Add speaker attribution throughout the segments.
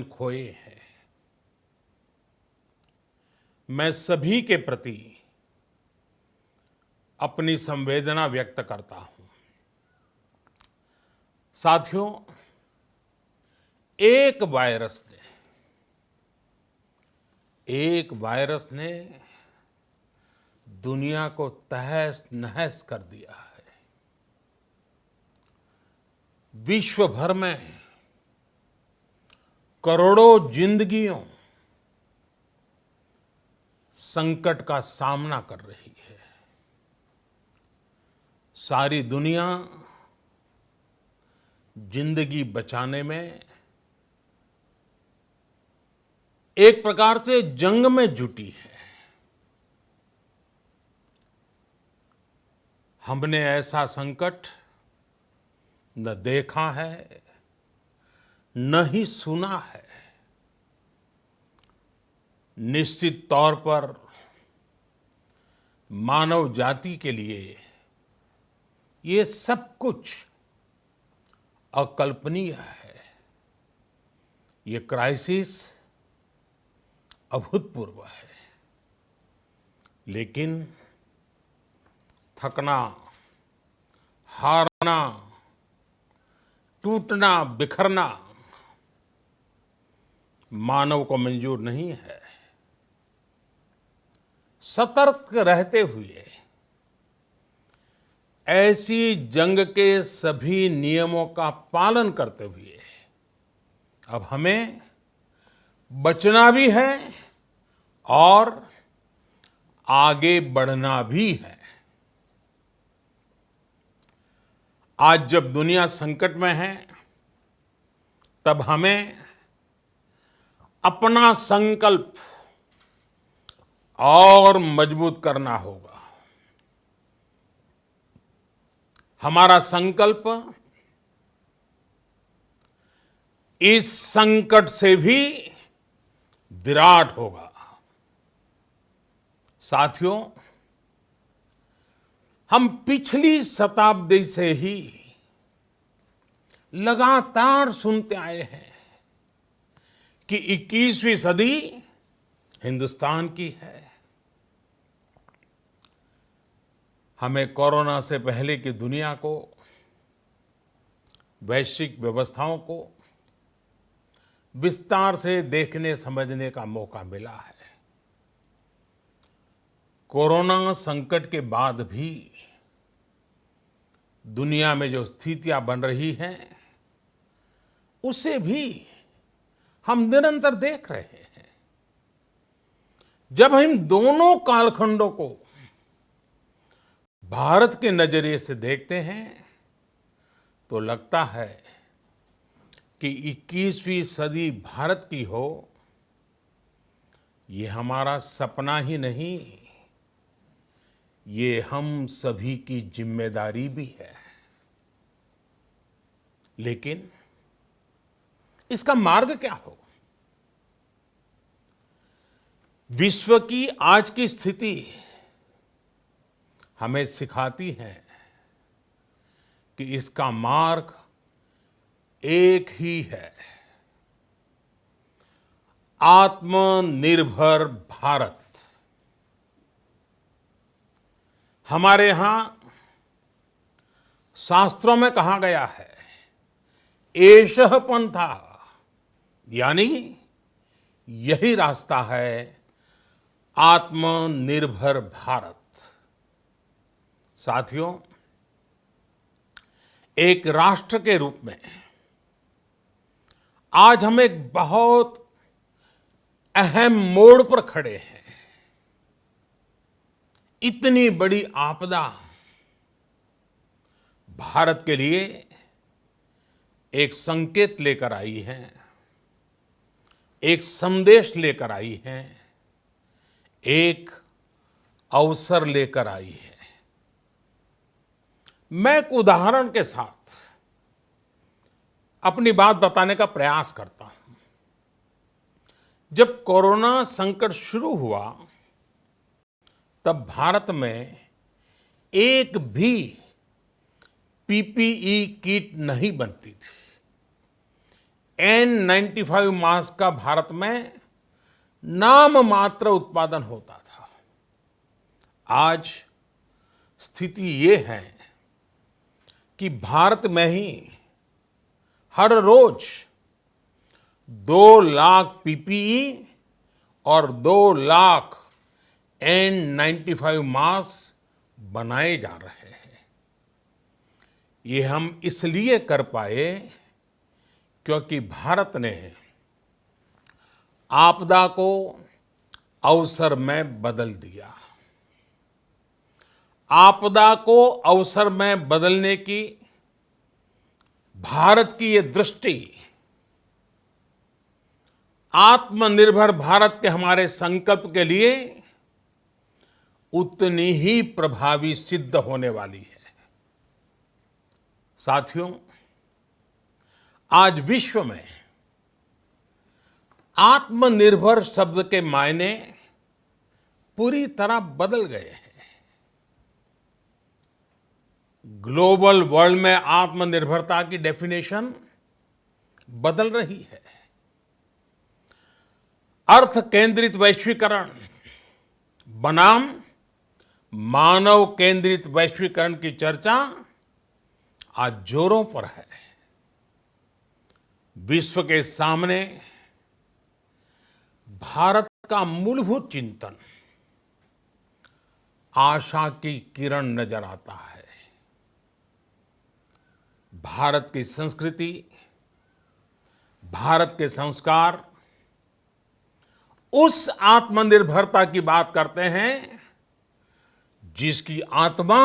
Speaker 1: खोए हैं। मैं सभी के प्रति अपनी संवेदना व्यक्त करता हूं। साथियों, एक वायरस ने दुनिया को तहस नहस कर दिया है। विश्व भर में करोड़ों जिंदगियों संकट का सामना कर रही है। सारी दुनिया जिंदगी बचाने में एक प्रकार से जंग में जुटी है। हमने ऐसा संकट न देखा है, न ही सुना है। निश्चित तौर पर मानव जाति के लिए ये सब कुछ अकल्पनीय है। ये क्राइसिस अभूतपूर्व है। लेकिन थकना, हारना, टूटना, बिखरना मानव को मंजूर नहीं है। सतर्क रहते हुए ऐसी जंग के सभी नियमों का पालन करते हुए अब हमें बचना भी है और आगे बढ़ना भी है। आज जब दुनिया संकट में है, तब हमें अपना संकल्प और मजबूत करना होगा। हमारा संकल्प इस संकट से भी विराट होगा। साथियों, हम पिछली शताब्दी से ही लगातार सुनते आए हैं कि 21वीं सदी हिंदुस्तान की है। हमें कोरोना से पहले की दुनिया को, वैश्विक व्यवस्थाओं को विस्तार से देखने समझने का मौका मिला है। कोरोना संकट के बाद भी दुनिया में जो स्थितियां बन रही हैं, उसे भी हम निरंतर देख रहे हैं। जब हम दोनों कालखंडों को भारत के नजरिए से देखते हैं, तो लगता है कि 21वीं सदी भारत की हो, ये हमारा सपना ही नहीं, ये हम सभी की जिम्मेदारी भी है। लेकिन इसका मार्ग क्या हो? विश्व की आज की स्थिति हमें सिखाती है कि इसका मार्ग एक ही है, आत्मनिर्भर भारत। हमारे यहां शास्त्रों में कहा गया है, एषः पंथा, यानी यही रास्ता है आत्मनिर्भर भारत। साथियों, एक राष्ट्र के रूप में आज हम एक बहुत अहम मोड़ पर खड़े हैं। इतनी बड़ी आपदा भारत के लिए एक संकेत लेकर आई है, एक संदेश लेकर आई है, एक अवसर लेकर आई है। मैं एक उदाहरण के साथ अपनी बात बताने का प्रयास करता हूं। जब कोरोना संकट शुरू हुआ, तब भारत में एक भी पीपीई किट नहीं बनती थी। N95 मास्क का भारत में नाम मात्र उत्पादन होता था। आज स्थिति ये है कि भारत में ही हर रोज 2 लाख पीपीई और 2 लाख N95 मास्क बनाए जा रहे हैं। ये हम इसलिए कर पाए क्योंकि भारत ने आपदा को अवसर में बदल दिया। आपदा को अवसर में बदलने की भारत की ये दृष्टि आत्मनिर्भर भारत के हमारे संकल्प के लिए उतनी ही प्रभावी सिद्ध होने वाली है। साथियों, आज विश्व में आत्मनिर्भर शब्द के मायने पूरी तरह बदल गए हैं। ग्लोबल वर्ल्ड में आत्मनिर्भरता की डेफिनेशन बदल रही है। अर्थ केंद्रित वैश्वीकरण बनाम मानव केंद्रित वैश्वीकरण की चर्चा आज जोरों पर है। विश्व के सामने भारत का मूलभूत चिंतन आशा की किरण नजर आता है। भारत की संस्कृति, भारत के संस्कार उस आत्मनिर्भरता की बात करते हैं जिसकी आत्मा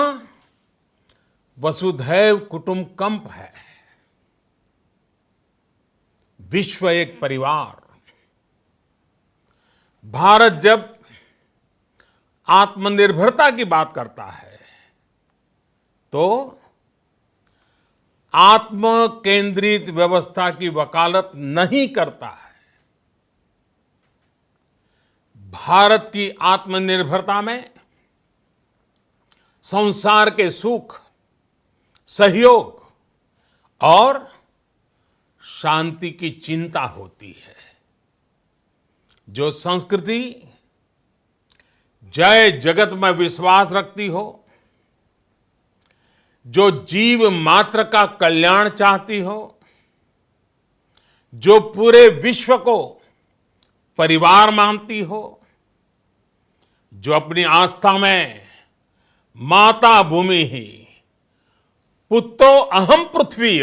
Speaker 1: वसुधैव कुटुंबकम है। विश्व एक परिवार। भारत जब आत्मनिर्भरता की बात करता है तो आत्म केंद्रित व्यवस्था की वकालत नहीं करता है। भारत की आत्मनिर्भरता में संसार के सुख, सहयोग और शांति की चिंता होती है। जो संस्कृति जय जगत में विश्वास रखती हो, जो जीव मात्र का कल्याण चाहती हो, जो पूरे विश्व को परिवार मानती हो, जो अपनी आस्था में माता भूमि ही पुत्रो अहम पृथ्वी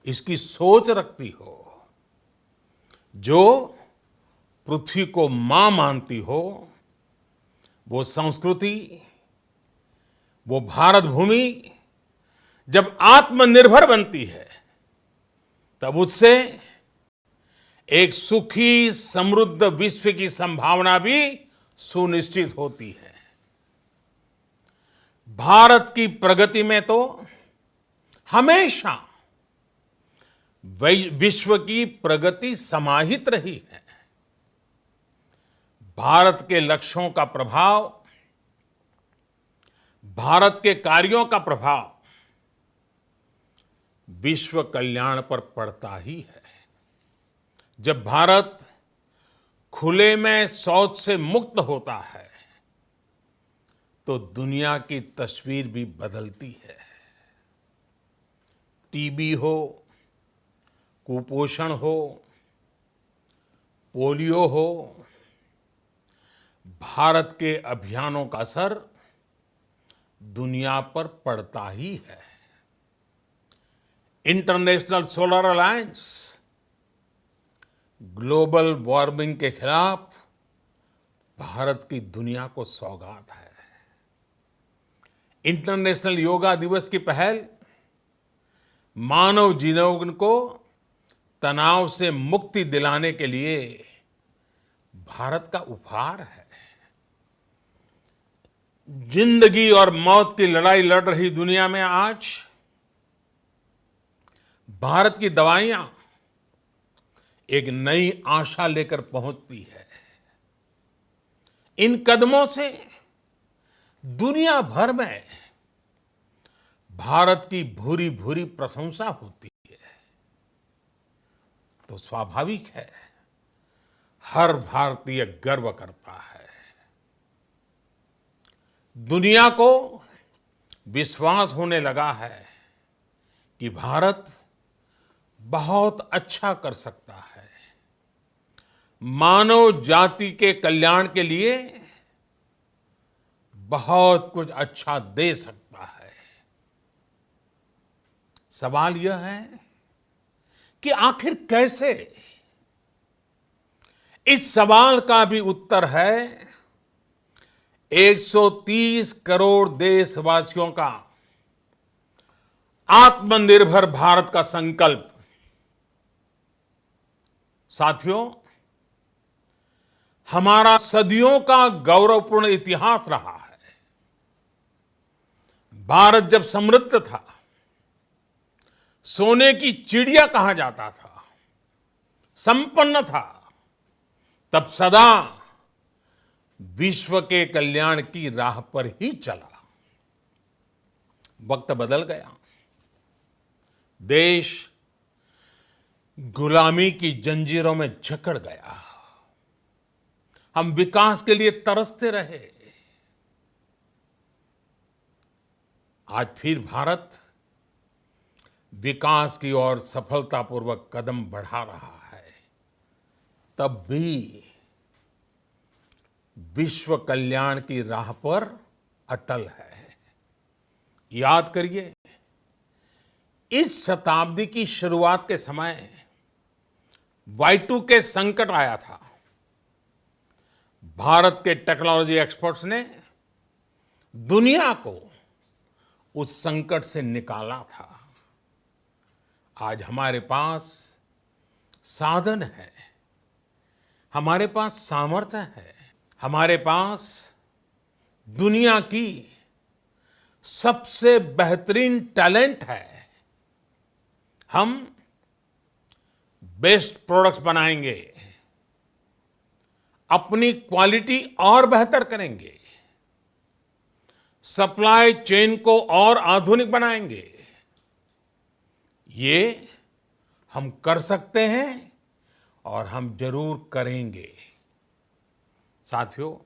Speaker 1: इसकी सोच रखती हो, जो पृथ्वी को मां मानती हो, वो संस्कृति, वो भारत भूमि जब आत्मनिर्भर बनती है तब उससे एक सुखी समृद्ध विश्व की संभावना भी सुनिश्चित होती है। भारत की प्रगति में तो हमेशा विश्व की प्रगति समाहित रही है। भारत के लक्ष्यों का प्रभाव, भारत के कार्यों का प्रभाव विश्व कल्याण पर पड़ता ही है। जब भारत खुले में शौच से मुक्त होता है तो दुनिया की तस्वीर भी बदलती है। टीबी हो, कुपोषण हो, पोलियो हो, भारत के अभियानों का असर दुनिया पर पड़ता ही है। International solar alliance global warming के खिलाफ भारत की दुनिया को सौगात है। इंटरनेशनल योगा दिवस की पहल मानव जीवन को तनाव से मुक्ति दिलाने के लिए भारत का उपहार है। जिंदगी और मौत की लड़ाई लड़ रही दुनिया में आज भारत की दवाइयां एक नई आशा लेकर पहुंचती है। इन कदमों से दुनिया भर में भारत की भूरी भूरी प्रशंसा होती है। तो स्वाभाविक है हर भारतीय गर्व करता है। दुनिया को विश्वास होने लगा है कि भारत बहुत अच्छा कर सकता है, मानव जाति के कल्याण के लिए बहुत कुछ अच्छा दे सकता है। सवाल यह है कि आखिर कैसे? इस सवाल का भी उत्तर है 130 करोड़ देशवासियों का आत्मनिर्भर भारत का संकल्प। साथियों, हमारा सदियों का गौरवपूर्ण इतिहास रहा है। भारत जब समृद्ध था, सोने की चिड़िया कहा जाता था, संपन्न था, तब सदा विश्व के कल्याण की राह पर ही चला। वक्त बदल गया, देश गुलामी की जंजीरों में जकड़ गया, हम विकास के लिए तरसते रहे। आज फिर भारत विकास की ओर सफलतापूर्वक कदम बढ़ा रहा है, तब भी विश्व कल्याण की राह पर अटल है। याद करिए, इस शताब्दी की शुरुआत के समय Y2K संकट आया था। भारत के टेक्नोलॉजी एक्सपर्ट्स ने दुनिया को उस संकट से निकाला था। आज हमारे पास साधन है, हमारे पास सामर्थ्य है, हमारे पास दुनिया की सबसे बेहतरीन टैलेंट है। हम बेस्ट प्रोडक्ट्स बनाएंगे, अपनी क्वालिटी और बेहतर करेंगे, सप्लाई चेन को और आधुनिक बनाएंगे। ये हम कर सकते हैं और हम जरूर करेंगे। साथियों,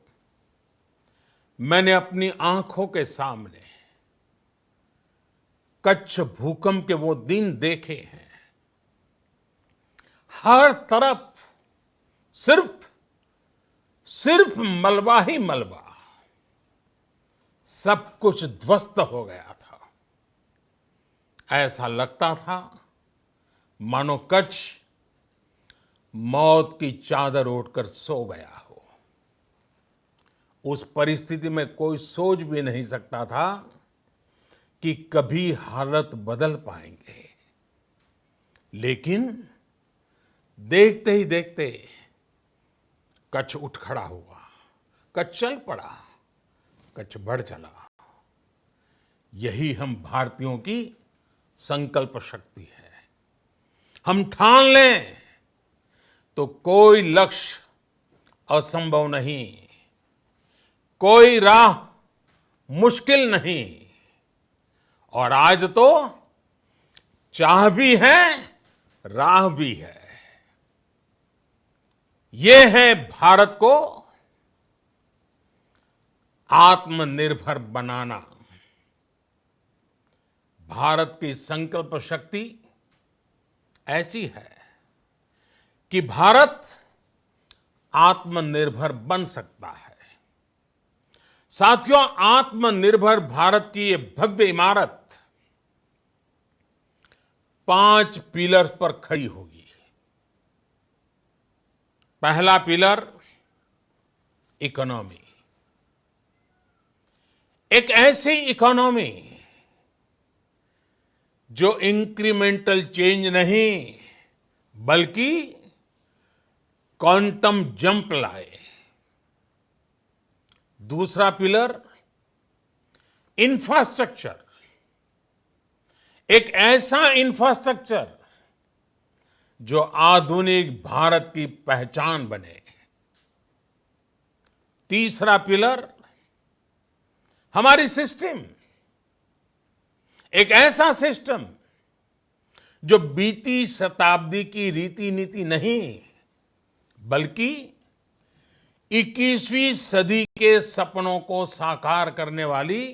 Speaker 1: मैंने अपनी आंखों के सामने कच्छ भूकंप के वो दिन देखे हैं। हर तरफ सिर्फ मलबा ही मलबा, सब कुछ ध्वस्त हो गया था। ऐसा लगता था मानो कच्छ मौत की चादर ओढ़कर सो गया हो। उस परिस्थिति में कोई सोच भी नहीं सकता था कि कभी हालत बदल पाएंगे। लेकिन देखते ही देखते कच्छ उठ खड़ा हुआ, कच्छ चल पड़ा, कच्छ बढ़ चला। यही हम भारतीयों की संकल्प शक्ति है। हम ठान लें तो कोई लक्ष्य असंभव नहीं, कोई राह मुश्किल नहीं। और आज तो चाह भी है, राह भी है। ये है भारत को आत्मनिर्भर बनाना। भारत की संकल्प शक्ति ऐसी है कि भारत आत्मनिर्भर बन सकता है। साथियों, आत्मनिर्भर भारत की ये भव्य इमारत 5 पिलर्स पर खड़ी होगी। पहला पिलर, इकोनॉमी। एक ऐसी इकोनॉमी जो इंक्रीमेंटल चेंज नहीं बल्कि क्वांटम जंप लाए। दूसरा पिलर, इंफ्रास्ट्रक्चर। एक ऐसा इंफ्रास्ट्रक्चर जो आधुनिक भारत की पहचान बने। तीसरा पिलर, हमारी सिस्टम। एक ऐसा सिस्टम जो बीती शताब्दी की रीति नीति नहीं, बल्कि 21वीं सदी के सपनों को साकार करने वाली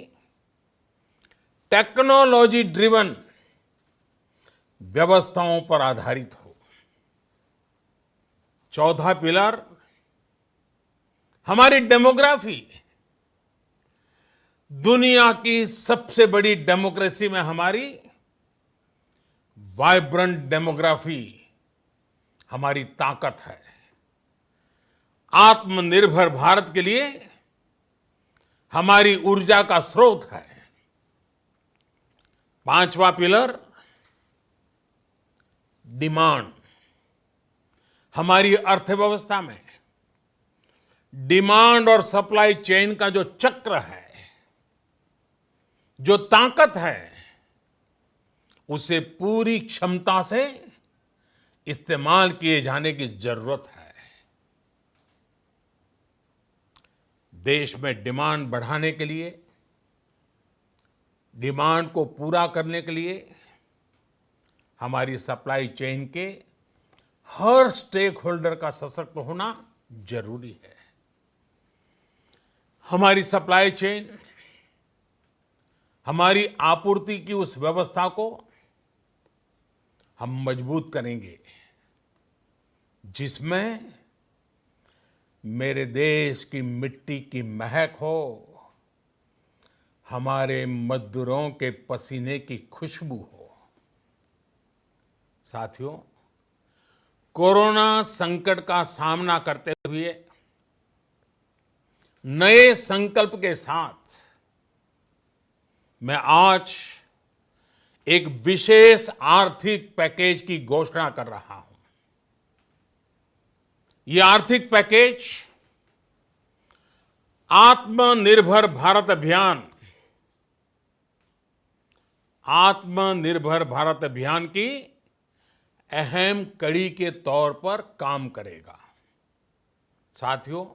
Speaker 1: टेक्नोलॉजी ड्रिवन व्यवस्थाओं पर आधारित हो। चौथा पिलर हमारी डेमोग्राफी। दुनिया की सबसे बड़ी डेमोक्रेसी में हमारी वाइब्रेंट डेमोग्राफी हमारी ताकत है। आत्मनिर्भर भारत के लिए हमारी ऊर्जा का स्रोत है। पांचवा पिलर डिमांड। हमारी अर्थव्यवस्था में डिमांड और सप्लाई चेन का जो चक्र है, जो ताकत है, उसे पूरी क्षमता से इस्तेमाल किए जाने की जरूरत है। देश में डिमांड बढ़ाने के लिए, डिमांड को पूरा करने के लिए हमारी सप्लाई चेन के हर स्टेक होल्डर का सशक्त होना जरूरी है। हमारी सप्लाई चेन, हमारी आपूर्ति की उस व्यवस्था को हम मजबूत करेंगे जिसमें मेरे देश की मिट्टी की महक हो, हमारे मजदूरों के पसीने की खुशबू हो। साथियों, कोरोना संकट का सामना करते हुए नए संकल्प के साथ मैं आज एक विशेष आर्थिक पैकेज की घोषणा कर रहा हूं। यह आर्थिक पैकेज आत्मनिर्भर भारत अभियान, आत्मनिर्भर भारत अभियान की अहम कड़ी के तौर पर काम करेगा। साथियों,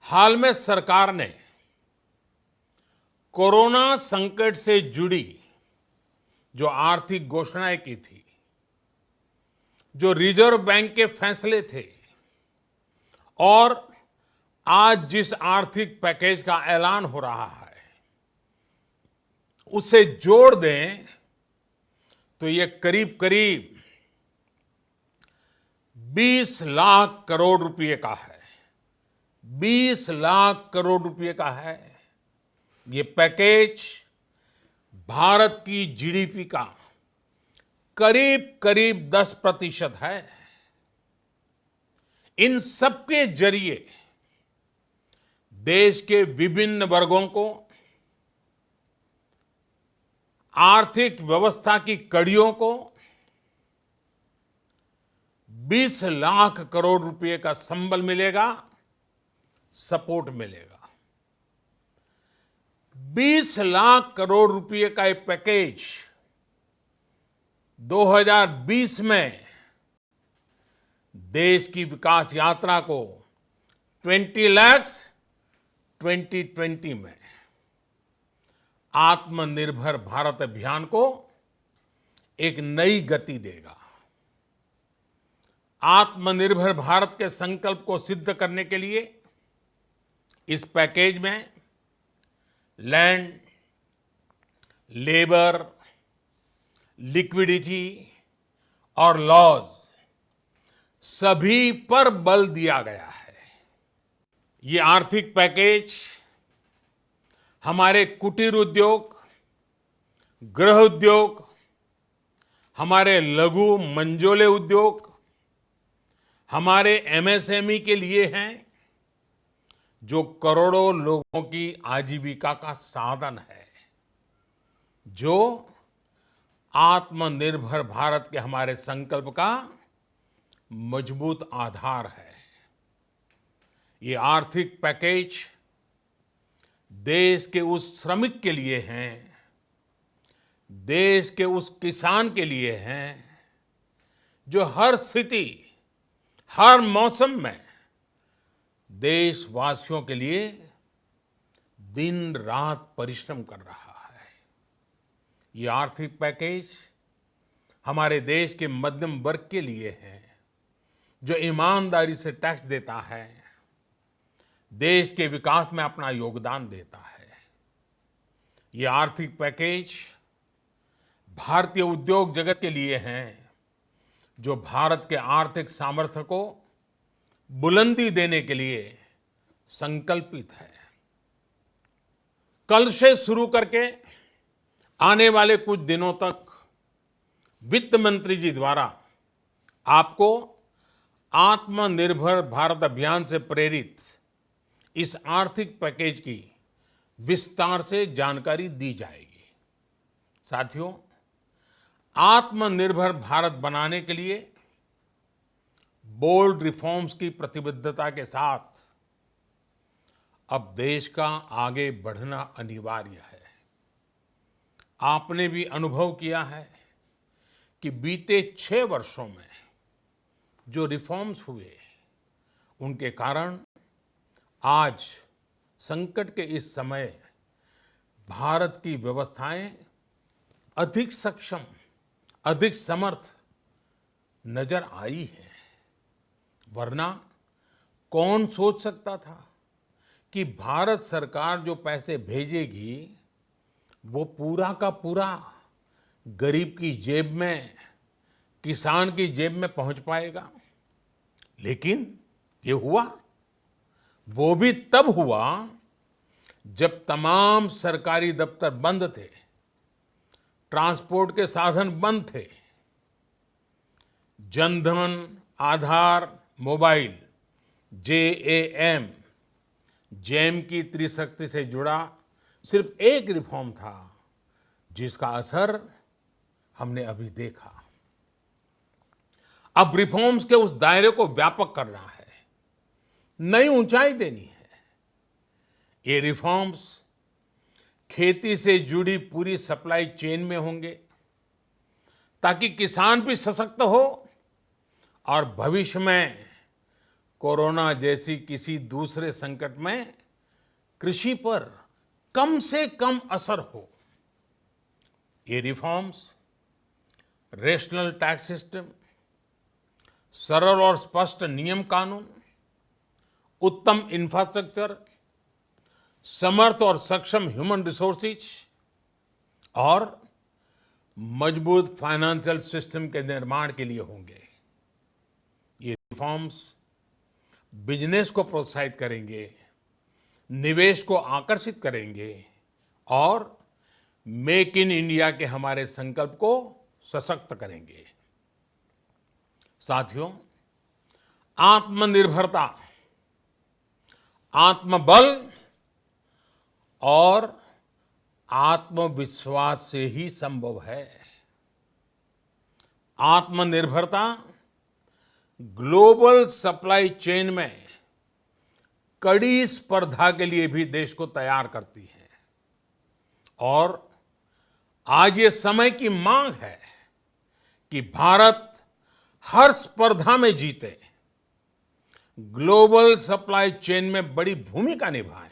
Speaker 1: हाल में सरकार ने कोरोना संकट से जुड़ी जो आर्थिक घोषणाएं की थी, जो रिजर्व बैंक के फैसले थे और आज जिस आर्थिक पैकेज का ऐलान हो रहा है, उसे जोड़ दें तो ये करीब करीब 20 लाख करोड़ रुपए का है। 20 लाख करोड़ रुपए का है। ये पैकेज भारत की जीडीपी का करीब करीब 10% है। इन सबके जरिए देश के विभिन्न वर्गों को आर्थिक व्यवस्था की कड़ियों को 20 लाख करोड़ रुपए का संबल मिलेगा, सपोर्ट मिलेगा। 20 लाख करोड़ रुपए का एक पैकेज 2020 में देश की विकास यात्रा को 20 lakhs 2020 में आत्मनिर्भर भारत अभियान को एक नई गति देगा। आत्मनिर्भर भारत के संकल्प को सिद्ध करने के लिए इस पैकेज में लैंड, लेबर, लिक्विडिटी और लॉज सभी पर बल दिया गया है। ये आर्थिक पैकेज हमारे कुटीर उद्योग, गृह उद्योग, हमारे लघु मंझोले उद्योग, हमारे एमएसएमई के लिए हैं, जो करोड़ों लोगों की आजीविका का साधन है, जो आत्मनिर्भर भारत के हमारे संकल्प का मजबूत आधार है। ये आर्थिक पैकेज देश के उस श्रमिक के लिए हैं, देश के उस किसान के लिए हैं, जो हर स्थिति, हर मौसम में देशवासियों के लिए दिन रात परिश्रम कर रहा है। ये आर्थिक पैकेज हमारे देश के मध्यम वर्ग के लिए है, जो ईमानदारी से टैक्स देता है, देश के विकास में अपना योगदान देता है। ये आर्थिक पैकेज भारतीय उद्योग जगत के लिए हैं, जो भारत के आर्थिक सामर्थ्य को बुलंदी देने के लिए संकल्पित है। कल से शुरू करके आने वाले कुछ दिनों तक वित्त मंत्री जी द्वारा आपको आत्मनिर्भर भारत अभियान से प्रेरित इस आर्थिक पैकेज की विस्तार से जानकारी दी जाएगी। साथियों, आत्मनिर्भर भारत बनाने के लिए बोल्ड रिफॉर्म्स की प्रतिबद्धता के साथ अब देश का आगे बढ़ना अनिवार्य है। आपने भी अनुभव किया है कि बीते 6 वर्षों में जो रिफॉर्म्स हुए, उनके कारण आज संकट के इस समय भारत की व्यवस्थाएं अधिक सक्षम, अधिक समर्थ नजर आई है। वरना कौन सोच सकता था कि भारत सरकार जो पैसे भेजेगी वो पूरा का पूरा गरीब की जेब में, किसान की जेब में पहुंच पाएगा। लेकिन ये हुआ, वो भी तब हुआ जब तमाम सरकारी दफ्तर बंद थे, ट्रांसपोर्ट के साधन बंद थे। जनधन, आधार, मोबाइल, जेएएम, जैम की त्रिशक्ति से जुड़ा सिर्फ एक रिफॉर्म था जिसका असर हमने अभी देखा। अब रिफॉर्म्स के उस दायरे को व्यापक करना है, नई ऊंचाई देनी है। ये रिफॉर्म्स खेती से जुड़ी पूरी सप्लाई चेन में होंगे, ताकि किसान भी सशक्त हो और भविष्य में कोरोना जैसी किसी दूसरे संकट में कृषि पर कम से कम असर हो। ये रिफॉर्म्स रेशनल टैक्स सिस्टम, सरल और स्पष्ट नियम कानून, उत्तम इंफ्रास्ट्रक्चर, समर्थ और सक्षम ह्यूमन रिसोर्सेज और मजबूत फाइनेंशियल सिस्टम के निर्माण के लिए होंगे। ये रिफॉर्म्स बिजनेस को प्रोत्साहित करेंगे, निवेश को आकर्षित करेंगे और मेक इन इंडिया के हमारे संकल्प को सशक्त करेंगे। साथियों, आत्मनिर्भरता, आत्मबल और आत्मविश्वास से ही संभव है। आत्मनिर्भरता ग्लोबल सप्लाई चेन में कड़ी स्पर्धा के लिए भी देश को तैयार करती है और आज ये समय की मांग है कि भारत हर स्पर्धा में जीते, ग्लोबल सप्लाई चेन में बड़ी भूमिका निभाए।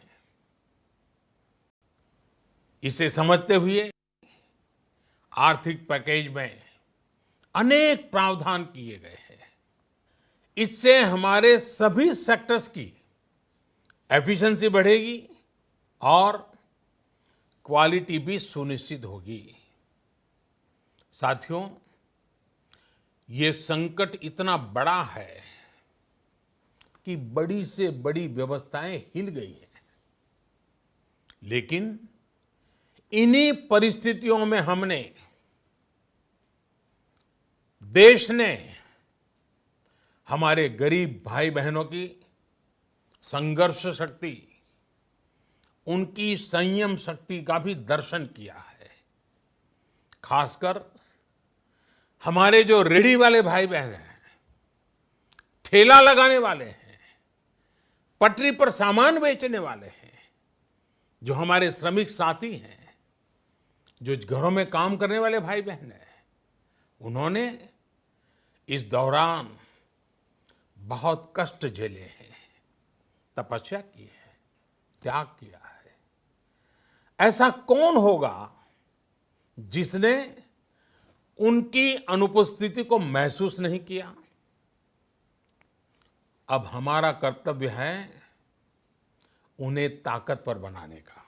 Speaker 1: इसे समझते हुए आर्थिक पैकेज में अनेक प्रावधान किए गए हैं। इससे हमारे सभी सेक्टर्स की एफिशिएंसी बढ़ेगी और क्वालिटी भी सुनिश्चित होगी। साथियों, ये संकट इतना बड़ा है कि बड़ी से बड़ी व्यवस्थाएं हिल गई हैं। लेकिन इन्हीं परिस्थितियों में हमने, देश ने हमारे गरीब भाई बहनों की संघर्ष शक्ति, उनकी संयम शक्ति का भी दर्शन किया है। खासकर हमारे जो रेहड़ी वाले भाई बहन हैं, ठेला लगाने वाले हैं, पटरी पर सामान बेचने वाले हैं, जो हमारे श्रमिक साथी हैं, जो घरों में काम करने वाले भाई बहन हैं, उन्होंने इस दौरान बहुत कष्ट झेले हैं, तपस्या की है, त्याग किया है। ऐसा कौन होगा जिसने उनकी अनुपस्थिति को महसूस नहीं किया। अब हमारा कर्तव्य है उन्हें ताकतवर बनाने का,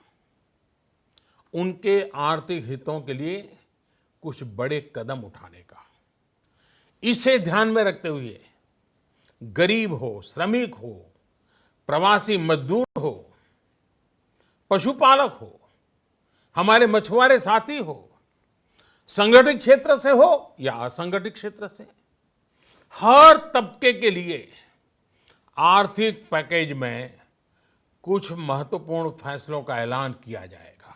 Speaker 1: उनके आर्थिक हितों के लिए कुछ बड़े कदम उठाने का। इसे ध्यान में रखते हुए गरीब हो, श्रमिक हो, प्रवासी मजदूर हो, पशुपालक हो, हमारे मछुआरे साथी हो, संगठित क्षेत्र से हो या असंगठित क्षेत्र से, हर तबके के लिए आर्थिक पैकेज में कुछ महत्वपूर्ण फैसलों का ऐलान किया जाएगा।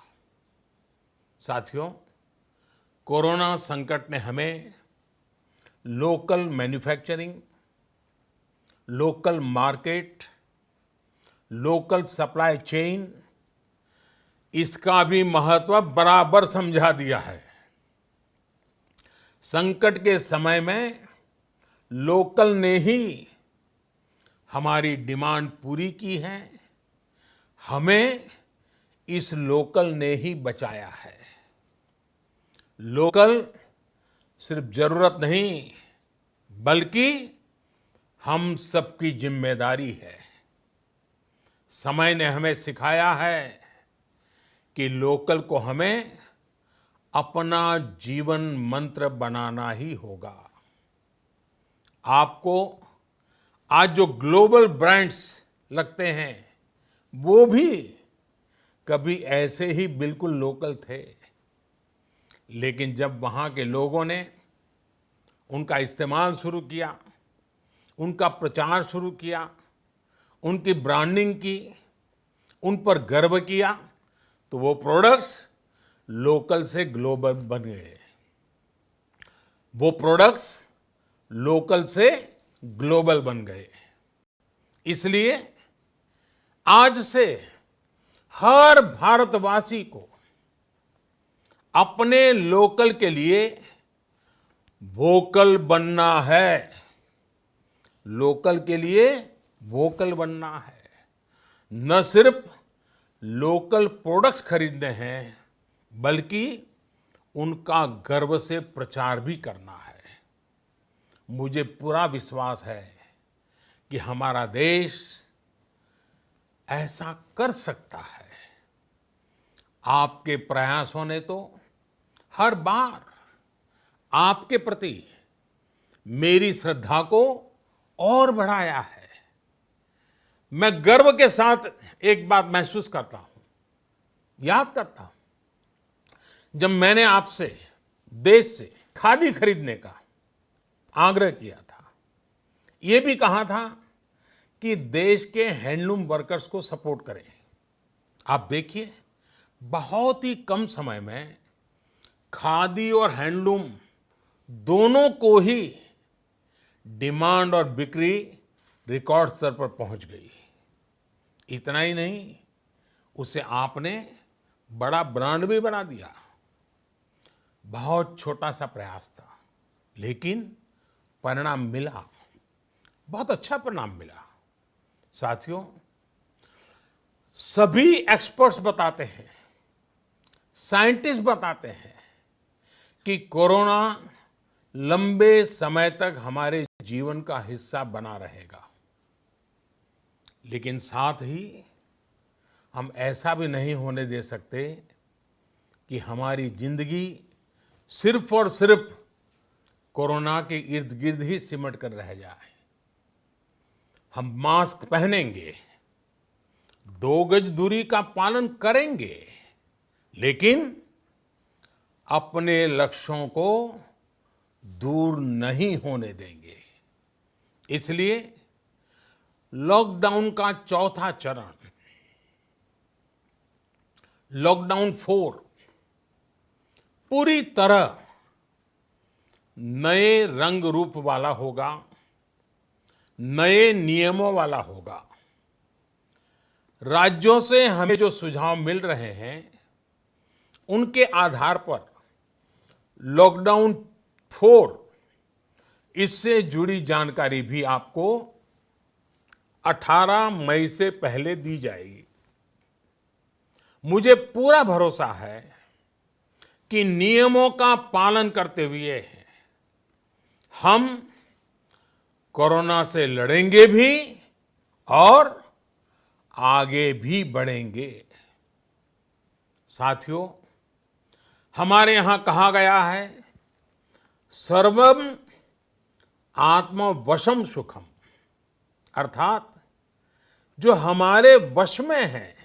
Speaker 1: साथियों, कोरोना संकट ने हमें local manufacturing, local market, local supply chain, इसका भी महत्व बराबर समझा दिया है। संकट के समय में लोकल ने ही हमारी डिमांड पूरी की है, हमें इस लोकल ने ही बचाया है। लोकल सिर्फ जरूरत नहीं बल्कि हम सबकी जिम्मेदारी है। समय ने हमें सिखाया है कि लोकल को हमें अपना जीवन मंत्र बनाना ही होगा। आपको आज जो ग्लोबल ब्रांड्स लगते हैं वो भी कभी ऐसे ही बिल्कुल लोकल थे, लेकिन जब वहाँ के लोगों ने उनका इस्तेमाल शुरू किया, उनका प्रचार शुरू किया, उनकी ब्रांडिंग की, उन पर गर्व किया, तो वो प्रोडक्ट्स लोकल से ग्लोबल बन गए। वो प्रोडक्ट्स लोकल से ग्लोबल बन गए। इसलिए आज से हर भारतवासी को अपने लोकल के लिए वोकल बनना है। लोकल के लिए वोकल बनना है। न सिर्फ लोकल प्रोडक्ट्स खरीदने हैं बल्कि उनका गर्व से प्रचार भी करना है। मुझे पूरा विश्वास है कि हमारा देश ऐसा कर सकता है। आपके प्रयासों ने तो हर बार आपके प्रति मेरी श्रद्धा को और बढ़ाया है। मैं गर्व के साथ एक बात महसूस करता हूं, याद करता हूं, जब मैंने आपसे देश से खादी खरीदने का आग्रह किया था, यह भी कहा था कि देश के हैंडलूम वर्कर्स को सपोर्ट करें। आप देखिए, बहुत ही कम समय में खादी और हैंडलूम दोनों को ही डिमांड और बिक्री रिकॉर्ड स्तर पर पहुंच गई। इतना ही नहीं, उसे आपने बड़ा ब्रांड भी बना दिया। बहुत छोटा सा प्रयास था, लेकिन परिणाम मिला, बहुत अच्छा परिणाम मिला। साथियों, सभी एक्सपर्ट्स बताते हैं, साइंटिस्ट बताते हैं कि कोरोना लंबे समय तक हमारे जीवन का हिस्सा बना रहेगा। लेकिन साथ ही हम ऐसा भी नहीं होने दे सकते कि हमारी जिंदगी सिर्फ और सिर्फ कोरोना के इर्द गिर्द ही सिमट कर रह जाए। हम मास्क पहनेंगे, 2 गज दूरी का पालन करेंगे, लेकिन अपने लक्ष्यों को दूर नहीं होने देंगे। इसलिए लॉकडाउन का चौथा चरण, लॉकडाउन 4, पूरी तरह नए रंग रूप वाला होगा, नए नियमों वाला होगा। राज्यों से हमें जो सुझाव मिल रहे हैं उनके आधार पर लॉकडाउन 4, इससे जुड़ी जानकारी भी आपको 18 मई से पहले दी जाएगी। मुझे पूरा भरोसा है कि नियमों का पालन करते हुए हम कोरोना से लड़ेंगे भी और आगे भी बढ़ेंगे। साथियों, हमारे यहां कहा गया है, सर्वम आत्मवशम सुखम, अर्थात जो हमारे वश में है,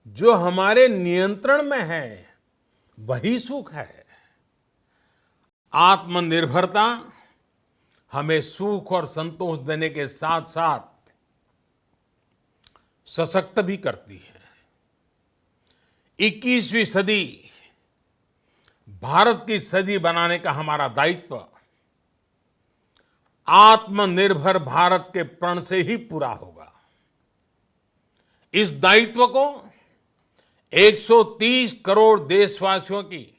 Speaker 1: जो हमारे नियंत्रण में है, वही सुख है। आत्मनिर्भरता हमें सुख और संतोष देने के साथ साथ सशक्त भी करती है। 21वीं सदी भारत की सदी बनाने का हमारा दायित्व आत्मनिर्भर भारत के प्रण से ही पूरा होगा। इस दायित्व को 130 करोड़ देशवासियों की